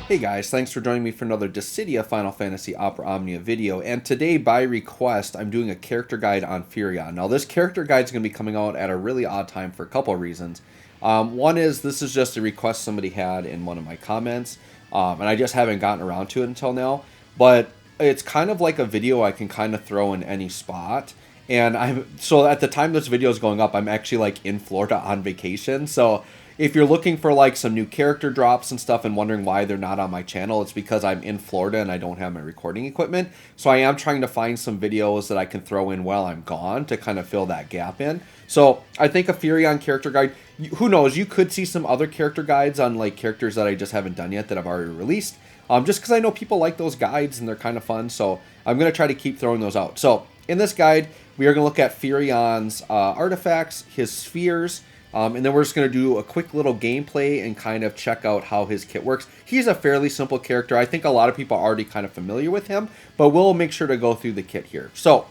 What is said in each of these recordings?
Hey guys, thanks for joining me for another Dissidia Final Fantasy Opera Omnia video, and today, by request, I'm doing a character guide on Firion. Now, this character guide is going to be coming out at a really odd time for a couple of reasons. One is, this is just a request somebody had in one of my comments, and I just haven't gotten around to it until now, but it's kind of like a video I can kind of throw in any spot. And so at the time this video is going up, I'm actually like in Florida on vacation, so if you're looking for like some new character drops and stuff and wondering why they're not on my channel, it's because I'm in Florida and I don't have my recording equipment. So I am trying to find some videos that I can throw in while I'm gone to kind of fill that gap in. So I think a Firion character guide, who knows, you could see some other character guides on like characters that I just haven't done yet that I've already released. Just because I know people like those guides and they're kind of fun. So I'm going to try to keep throwing those out. So in this guide, we are going to look at Firion's artifacts, his spheres, and then we're just going to do a quick little gameplay and kind of check out how his kit works. He's a fairly simple character. I think a lot of people are already kind of familiar with him, but we'll make sure to go through the kit here. So,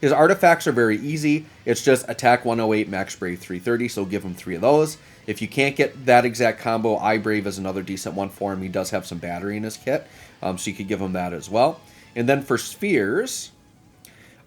his artifacts are very easy. It's just attack 108, max brave 330, so give him 3 of those. If you can't get that exact combo, Eye Brave is another decent one for him. He does have some battery in his kit, so you could give him that as well. And then for spheres,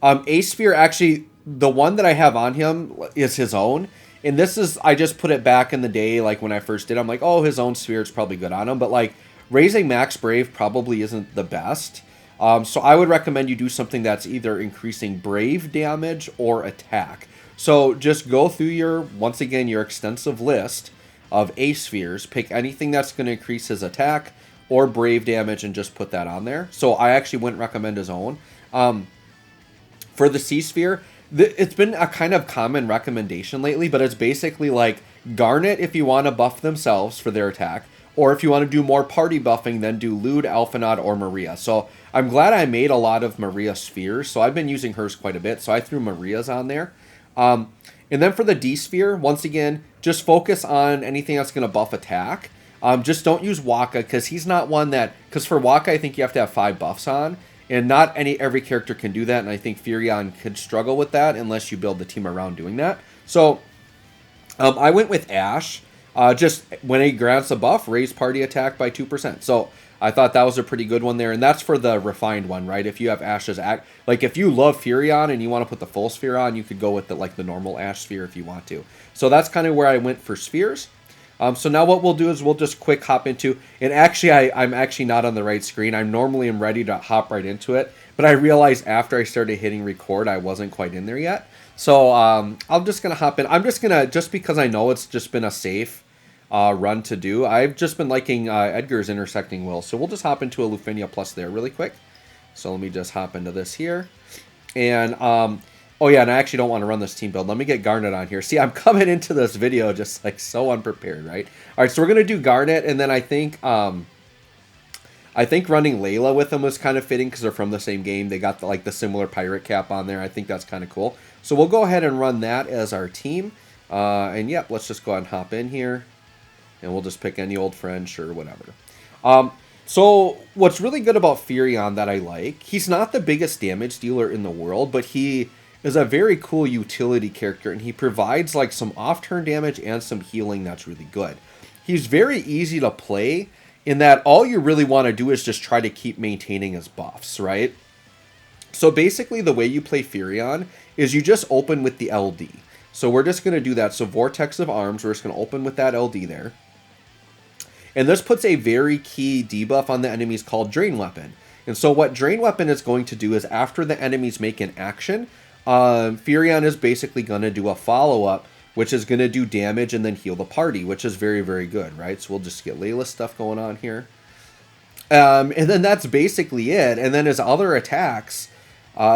a sphere actually, the one that I have on him is his own. And this is, I just put it back in the day, like when I first did. I'm like, oh, his own sphere is probably good on him. But like, raising max brave probably isn't the best. So I would recommend you do something that's either increasing brave damage or attack. So just go through your, once again, your extensive list of A spheres. Pick anything that's going to increase his attack or brave damage and just put that on there. So I actually wouldn't recommend his own. For the C sphere, it's been a kind of common recommendation lately, but it's basically like Garnet if you want to buff themselves for their attack, or if you want to do more party buffing, then do Lude, Alphanod, or Maria. So I'm glad I made a lot of Maria spheres, so I've been using hers quite a bit, so I threw Maria's on there. And then for the D sphere, once again, just focus on anything that's going to buff attack. Just don't use Waka, because he's not one that, because for Waka I think you have to have 5 buffs on. And not every character can do that, and I think Firion could struggle with that unless you build the team around doing that. So, I went with Ash. Just when he grants a buff, raise party attack by 2%. So, I thought that was a pretty good one there, and that's for the refined one, right? If you have Ash's act, like if you love Firion and you want to put the full sphere on, you could go with the normal Ash sphere if you want to. So that's kind of where I went for spheres. So now what we'll do is we'll just quick hop into, and actually I'm actually not on the right screen. I normally am ready to hop right into it, but I realized after I started hitting record, I wasn't quite in there yet. So I'm just going to hop in. I'm just going to, just because I know it's just been a safe run to do, I've just been liking Edgar's Intersecting Will. So we'll just hop into a Lufinia Plus there really quick. So let me just hop into this here. And oh yeah, and I actually don't want to run this team build. Let me get Garnet on here. See, I'm coming into this video just like so unprepared, right? All right, so we're gonna do Garnet, and then I think running Layla with them was kind of fitting because they're from the same game. They got the similar pirate cap on there. I think that's kind of cool. So we'll go ahead and run that as our team. And yep, let's just go ahead and hop in here, and we'll just pick any old friend, sure, whatever. So what's really good about Firion that I like, he's not the biggest damage dealer in the world, but he is a very cool utility character, and he provides like some off-turn damage and some healing that's really good. He's very easy to play in that all you really want to do is just try to keep maintaining his buffs, right? So basically the way you play Firion is you just open with the LD. So we're just going to do that. So Vortex of Arms, we're just going to open with that LD there. And this puts a very key debuff on the enemies called Drain Weapon. And so what Drain Weapon is going to do is after the enemies make an action, Firion is basically going to do a follow-up, which is going to do damage and then heal the party, which is very, very good, right? So we'll just get Layla stuff going on here. And then that's basically it. And then his other attacks,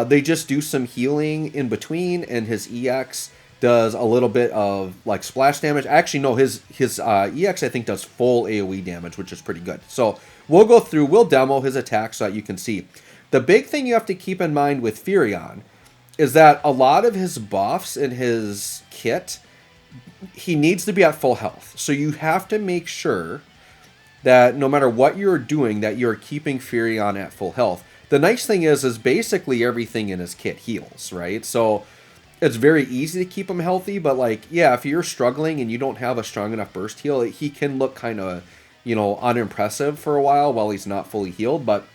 they just do some healing in between, and his EX does a little bit of like splash damage. Actually, no, his EX I think does full AoE damage, which is pretty good. So we'll go through, we'll demo his attacks so that you can see. The big thing you have to keep in mind with Firion is that a lot of his buffs in his kit, he needs to be at full health. So you have to make sure that no matter what you're doing, that you're keeping Firion at full health. The nice thing is basically everything in his kit heals, right? So it's very easy to keep him healthy, but like, yeah, if you're struggling and you don't have a strong enough burst heal, he can look kind of, you know, unimpressive for a while he's not fully healed. But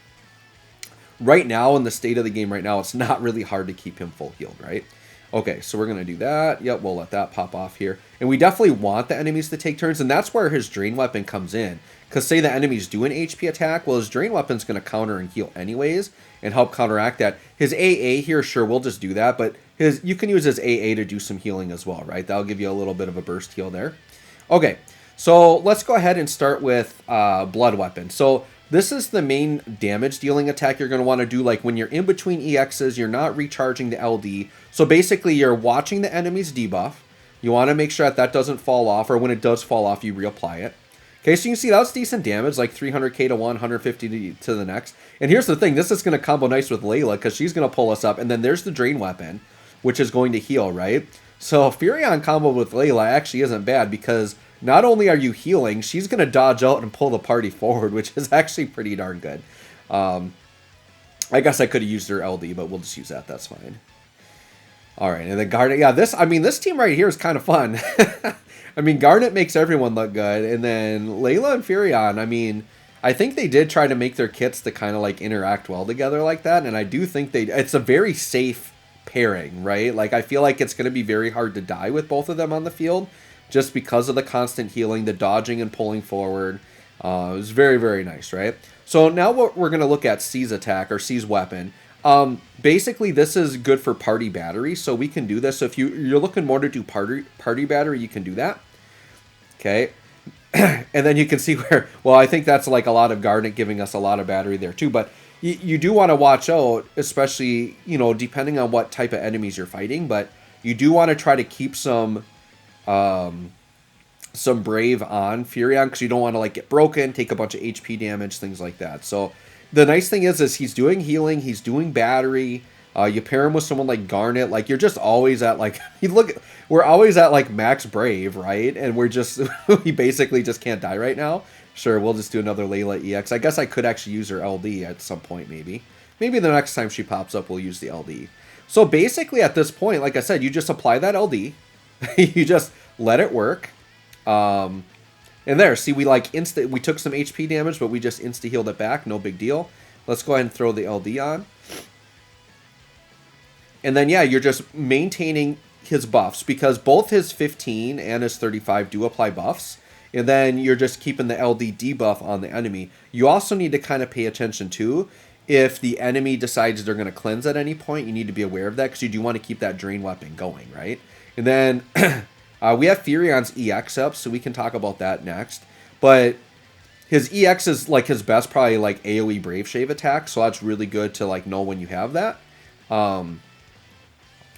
right now, in the state of the game right now, it's not really hard to keep him full healed, right? Okay, so we're going to do that. Yep, we'll let that pop off here. And we definitely want the enemies to take turns, and that's where his Drain Weapon comes in. Because say the enemies do an HP attack, well, his Drain Weapon's going to counter and heal anyways, and help counteract that. His AA here, sure, we'll just do that, but you can use his AA to do some healing as well, right? That'll give you a little bit of a burst heal there. Okay, so let's go ahead and start with Blood Weapon. So this is the main damage dealing attack you're going to want to do. Like when you're in between EXs, you're not recharging the LD. So basically you're watching the enemy's debuff. You want to make sure that doesn't fall off, or when it does fall off, you reapply it. Okay, so you can see that's decent damage, like 300k to one, 150 to the next. And here's the thing, this is going to combo nice with Layla, because she's going to pull us up. And then there's the Drain Weapon, which is going to heal, right? So Firion combo with Layla actually isn't bad, because not only are you healing, she's going to dodge out and pull the party forward, which is actually pretty darn good. I guess I could have used her LD, but we'll just use that. That's fine. All right, and then Garnet. Yeah, this team right here is kind of fun. I mean, Garnet makes everyone look good, and then Layla and Firion, I mean, I think they did try to make their kits to kind of like interact well together like that, and I do think it's a very safe pairing, right? Like, I feel like it's going to be very hard to die with both of them on the field, just because of the constant healing, the dodging and pulling forward. It was very, very nice, right? So now what we're going to look at C's attack, or C's weapon. Basically, this is good for party battery, so we can do this. So if you're looking more to do party battery, you can do that. Okay. And then you can see where, well, I think that's like a lot of Garnet giving us a lot of battery there too, but you do want to watch out, especially, you know, depending on what type of enemies you're fighting, but you do want to try to keep some Brave on Firion, because you don't want to like get broken, take a bunch of HP damage, things like that. So the nice thing is he's doing healing, he's doing battery. You pair him with someone like Garnet, like you're just always at like, we're always at like max Brave, right? And we're just, we basically just can't die right now. Sure, we'll just do another Layla EX. I guess I could actually use her LD at some point, maybe. Maybe the next time she pops up, we'll use the LD. So basically at this point, like I said, you just apply that LD. You just let it work. And there, see, we took some HP damage, but we just insta-healed it back. No big deal. Let's go ahead and throw the LD on. And then, yeah, you're just maintaining his buffs, because both his 15 and his 35 do apply buffs. And then you're just keeping the LD debuff on the enemy. You also need to kind of pay attention, too. If the enemy decides they're going to cleanse at any point, you need to be aware of that, because you do want to keep that Drain Weapon going, right? And then we have Firion's EX up, so we can talk about that next. But his EX is like his best, probably like AoE Brave Shave attack, so that's really good to like know when you have that. Yeah,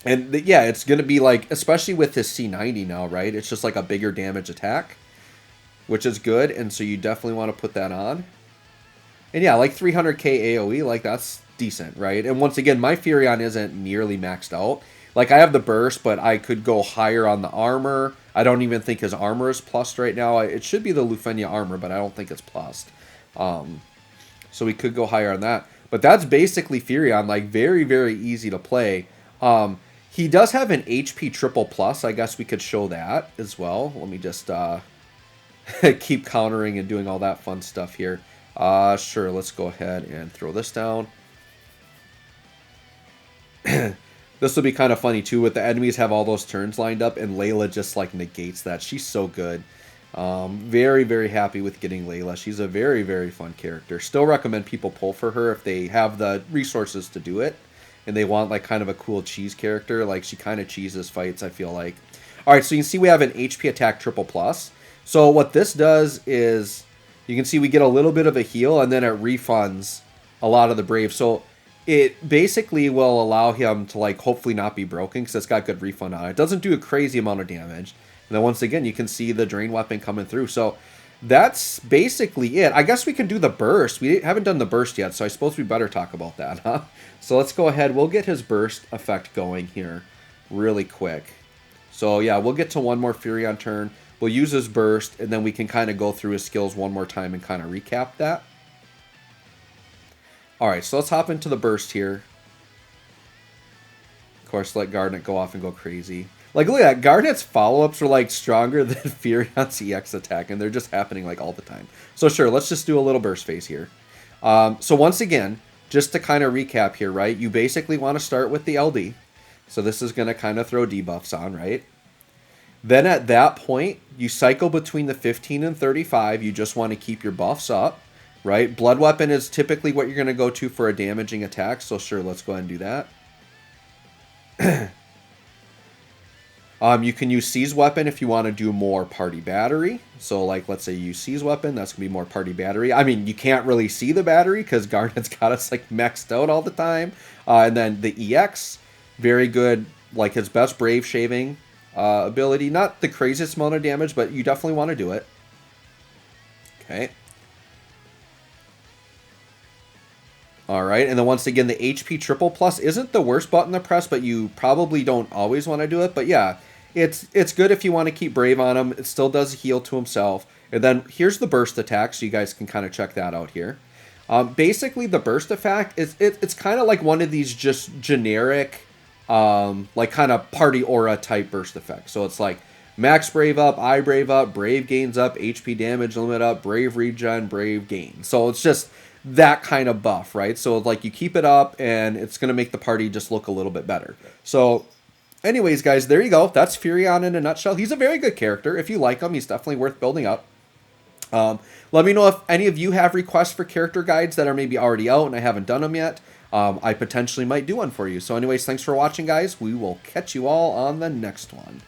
it's going to be like, especially with his C90 now, right? It's just like a bigger damage attack, which is good, and so you definitely want to put that on. And yeah, like 300k AoE, like that's decent, right? And once again, my Firion isn't nearly maxed out. Like, I have the burst, but I could go higher on the armor. I don't even think his armor is plussed right now. It should be the Lufenia armor, but I don't think it's plussed. So we could go higher on that. But that's basically Firion, like very, very easy to play. He does have an HP triple plus. I guess we could show that as well. Let me just keep countering and doing all that fun stuff here. Sure, let's go ahead and throw this down. This will be kind of funny too, with the enemies have all those turns lined up, and Layla just like negates that. She's so good. Very, very happy with getting Layla. She's a very, very fun character. Still recommend people pull for her if they have the resources to do it, and they want like kind of a cool cheese character. Like, she kind of cheeses fights, I feel like. All right, so you can see we have an HP attack triple plus. So what this does is, you can see we get a little bit of a heal, and then it refunds a lot of the Brave. So it basically will allow him to like hopefully not be broken, because it's got good refund on it. It doesn't do a crazy amount of damage. And then once again, you can see the Drain Weapon coming through. So that's basically it. I guess we can do the burst. We haven't done the burst yet, so I suppose we better talk about that, huh? So let's go ahead. We'll get his burst effect going here really quick. So yeah, we'll get to one more Firion turn. We'll use his burst, and then we can kind of go through his skills one more time and kind of recap that. Alright, so let's hop into the burst here. Of course, let Garnet go off and go crazy. Like, look at that. Garnet's follow-ups are, like, stronger than Firion's EX attack, and they're just happening, like, all the time. So, sure, let's just do a little burst phase here. So, once again, just to kind of recap here, right? You basically want to start with the LD. So, this is going to kind of throw debuffs on, right? Then at that point, you cycle between the 15 and 35. You just want to keep your buffs up, right? Blood Weapon is typically what you're going to go to for a damaging attack. So, sure, let's go ahead and do that. You can use Seize Weapon if you want to do more Party Battery. So, like, let's say you use Seize Weapon. That's going to be more Party Battery. I mean, you can't really see the battery because Garnet's got us, like, maxed out all the time. And then the EX, very good, like, his best Brave Shaving ability. Not the craziest amount of damage, but you definitely want to do it. Okay. Alright, and then once again, the HP triple plus isn't the worst button to press, but you probably don't always want to do it. But yeah, it's good if you want to keep Brave on him. It still does heal to himself. And then here's the burst attack, so you guys can kind of check that out here. Basically, the burst effect, it's kind of like one of these just generic, like kind of party aura type burst effects. So it's like max Brave up, I Brave up, Brave gains up, HP damage limit up, Brave regen, Brave gain. So it's just that kind of buff, right? So like you keep it up and it's going to make the party just look a little bit better. So anyways, guys, there you go. That's Firion in a nutshell. He's a very good character. If you like him, he's definitely worth building up. Let me know if any of you have requests for character guides that are maybe already out and I haven't done them yet. I potentially might do one for you. So anyways, thanks for watching, guys. We will catch you all on the next one.